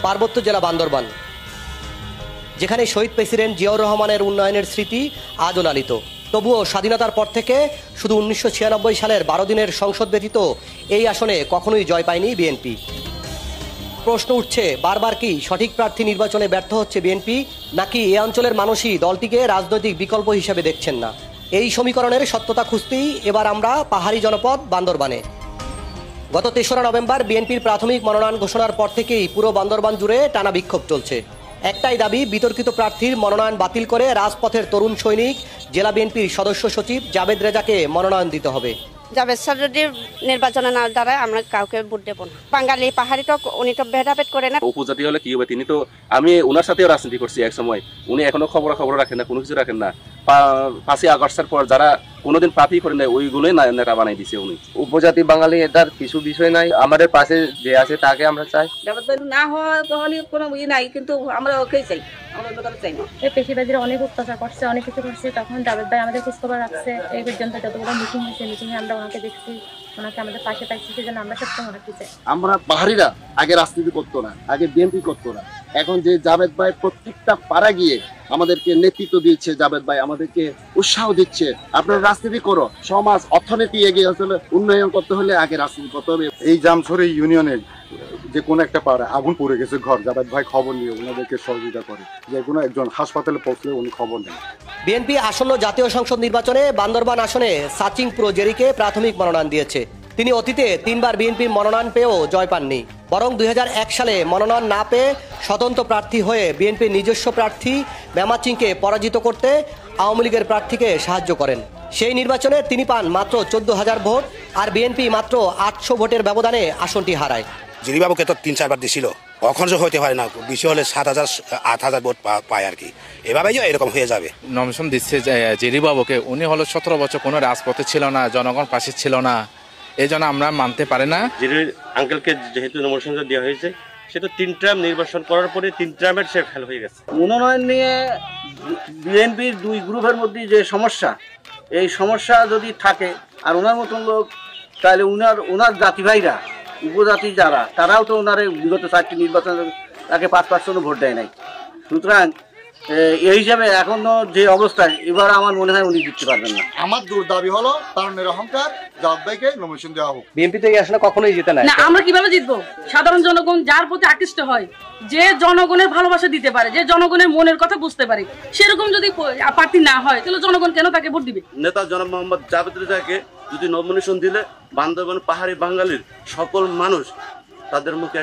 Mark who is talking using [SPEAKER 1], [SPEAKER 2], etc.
[SPEAKER 1] পার্বত্য জেলা বান্দরবান, যেখানে শহীদ প্রেসিডেন্ট জিয়াউর রহমানের উন্নয়নের স্মৃতি আজও লালিত। তবুও স্বাধীনতার পর থেকে শুধু 1996 সালের 12 দিনের সংসদ ব্যতীত এই আসনে কখনোই জয় পায়নি বিএনপি। প্রশ্ন উঠছে বারবার, কি সঠিক প্রার্থী নির্বাচনে ব্যর্থ হচ্ছে বিএনপি, নাকি এ অঞ্চলের মানুষই দলটিকে রাজনৈতিক বিকল্প হিসেবে দেখছেন না? এই সমীকরণের সত্যতা খুঁজতেই এবার আমরা পাহাড়ি জনপদ বান্দরবানে। গত 3রা নভেম্বর বিএনপির প্রাথমিক মনোনয়ন ঘোষণার পর থেকেই পুরো বান্দরবান জুড়ে টানা বিক্ষোভ চলছে। একটাই দাবি, বিতর্কিত প্রার্থীর মনোনয়ন বাতিল করে রাজপথের তরুণ সৈনিক জেলা বিএনপির সদস্য সচিব জাবেদ রেজাকে মনোনয়ন দিতে হবে।
[SPEAKER 2] জাবেদ স্যার যদি নির্বাচনে না দাঁড়ায় আমরা কাউকে ভোট দেবো না। বাঙালি পাহাড়ি তো উনি তো ভেদাভেদ করে না।
[SPEAKER 3] উপজাতি হলে কি হবে? তিনি তো, আমি ওনার সাথেও রাজনীতি করছি এক সময়, উনি এখনো খবর রাখেন না, কোনো কিছু রাখেন না। 5ই আগস্টের পর যারা কোনোদিন প্রার্থী করেন না ওইগুলোই নেতা বানাই দিছে উনি।
[SPEAKER 4] উপজাতি বাঙালি এটার কিছু বিষয় নাই, আমাদের পাশে যে আছে তাকে আমরা চাই।
[SPEAKER 5] না হয় তাহলে কোনো ই নাই, কিন্তু আমরা ওকেই চাই, আমরা চাই না।
[SPEAKER 6] পেশিবাদীরা অনেক অত্যাচার করছে, অনেক কিছু করছে, তখন জাবেদ ভাই আমাদের খোঁজখবর রাখছে। এই পর্যন্ত যতগুলো মিটিং হয়েছে, মিটিংয়ে আমরা ওনাকে দেখছি, ওনাকে আমাদের পাশে পাইছি, সেজন্য আমরা সবসময় ওনাকে চাই।
[SPEAKER 7] আমরা পাহাড়িরা আগে রাজনীতি করতো না, আগে বিএনপি করতো না। এখন যে জাবেদ ভাই প্রত্যেকটা পাড়া গিয়ে আমাদেরকে নেতৃত্ব দিচ্ছে, জাবেদ ভাই আমাদেরকে উৎসাহ দিচ্ছে, আপনারা রাজনীতি করো, সমাজ অর্থনীতি এগিয়ে আসলে উন্নয়ন করতে হলে আগে রাজনীতি করতে হবে।
[SPEAKER 8] এই জামছড়ি ইউনিয়নের যে কোনো একটা পাড়া আগুন পড়ে গেছে ঘর, জাবেদ ভাই খবর নিয়ে ওনাদেরকে সহযোগিতা করে, যে কোনো একজন হাসপাতালে পৌঁছলে উনি খবর নেন।
[SPEAKER 1] বিএনপি আসন্ন জাতীয় সংসদ নির্বাচনে বান্দরবান আসনে সাচিং প্রো জেরিকে প্রাথমিক মনোনয়ন দিয়েছে। তিনি অতীতে 3বার বিএনপির মনোনয়ন পেয়েও জয় পাননি, বরং 2001 সালে মনোনয়ন না পেয়ে স্বতন্ত্র প্রার্থী হয়ে বিএনপির নিজস্ব প্রার্থী মেমাচিংকে পরাজিত করতে আওয়ামী লীগের প্রার্থীকে সাহায্য করেন। সেই নির্বাচনে তিনি পান মাত্র 14,000 ভোট, আর বিএনপি মাত্র 800 ভোটের ব্যবধানে আসনটি হারায়।
[SPEAKER 9] জেরিবাবুকে তো 3-4 দিছিল, কখন যে হইতে পারে না, বেশি হলে 7,000-8,000 ভোট পায় আর কি। এভাবেই এরকম হয়ে যাবে।
[SPEAKER 10] নমিনেশন দিচ্ছে জেরিবাবুকে, উনি হলো 17 বছর কোনো রাজপথে ছিল না, জনগণ পাশে ছিল না, এই জন্য আমরা মানতে পারি না।
[SPEAKER 3] জেরির আঙ্কেলকে যেহেতু নমিনেশন দেওয়া হয়েছে, সে তো 3 টার্ম নির্বাচন করার পরে 3 টার্মের সে ফেল হয়ে গেছে।
[SPEAKER 4] মনোনয়ন নিয়ে বিএনপির 2 গ্রুপের মধ্যে যে সমস্যা, এই সমস্যা যদি থাকে আর ওনার মতন লোক, তাহলে ওনার জাতি ভাইরা, উপজাতি যারা, তারাও তো ওনার বিগত 4টি নির্বাচনে তাকে 5% ভোট দেয় নাই। সুতরাং এই হিসাবে এখনো যে অবস্থায়, এবার আমার মনে হয় উনি জিততে পারবেন না।
[SPEAKER 7] আমার জোর দাবি হলো তারুণের অহংকার, জাবেদ ভাইকে নমিনেশন দেওয়া হোক।
[SPEAKER 1] বিএনপি তো এই আসনে কখনোই জিতে না।
[SPEAKER 5] আমরা কিভাবে জিতবো? সাধারণ জনগণ যার প্রতি আকৃষ্ট হয়, যে জনগণের ভালোবাসা দিতে পারে, যে জনগণের মনের কথা বুঝতে পারে, সেরকম যদি প্রার্থী না হয়, তাহলে জনগণ কেন তাকে ভোট দিবে?
[SPEAKER 3] নেতা জনাব মোহাম্মদ জাবেদ রেজাকে যদি নমিনেশন দিলে বান্দরবান পাহাড়ি বাঙালির সকল মানুষ তাদের মুখে